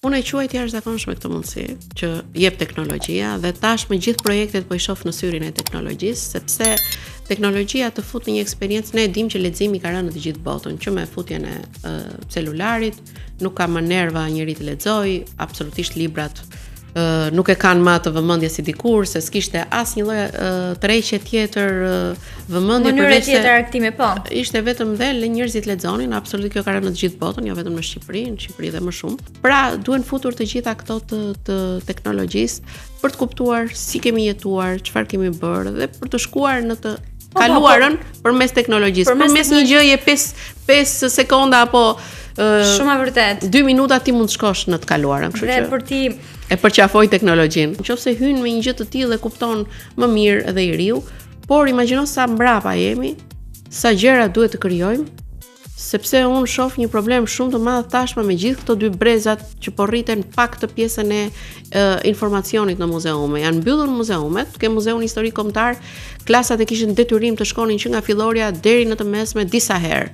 Unë e quaj të jashtëzakonshme këtë mundësi që jep teknologjia dhe tash me gjithë projektet po I shoh në syrin e teknologjisë, sepse teknologjia të fut në një eksperiencë, ne e dim që leximi ka rënë në të gjithë botën, që me futjen e celularit, nuk ka më nerva njëri të lexoj, absolutisht librat nuk e kanë më atë vëmendje si dikur, se s'kishte asnjë lloj tërheqje tjetër vëmendje përveç tjetër argëtimi, po. Ishte vetëm dhe njerëzit lexonin, absolutisht kjo ka rënë në të gjithë botën, jo vetëm në Shqipëri dhe më shumë. Pra, duhen futur të gjitha këto të teknologjisë për të kuptuar si kemi jetuar, çfarë kemi bërë dhe për të shkuar në të kaluarën përmes teknologjisë. Përmes një gjëje 5 sekonda apo shumë e vërtet. 2 minuta ti mund të shkosh në të kaluarën, kështu që për ti e përqafoj teknologjinë. Nëse hyn me një gjë të tillë e kupton më mirë edhe I riu, por imagjino sa mbrapa jemi, sa gjëra duhet të krijojmë, sepse unë shoh një problem shumë të madh tashmë me gjithë këto dy brezat që po rriten pak të pjesën e informacionit në muzeume. Janë mbyllur muzeumet, ke Muzeun Historik Kombëtar, klasat e kishin detyrim të shkonin që nga fillorja deri në të mesme disa herë.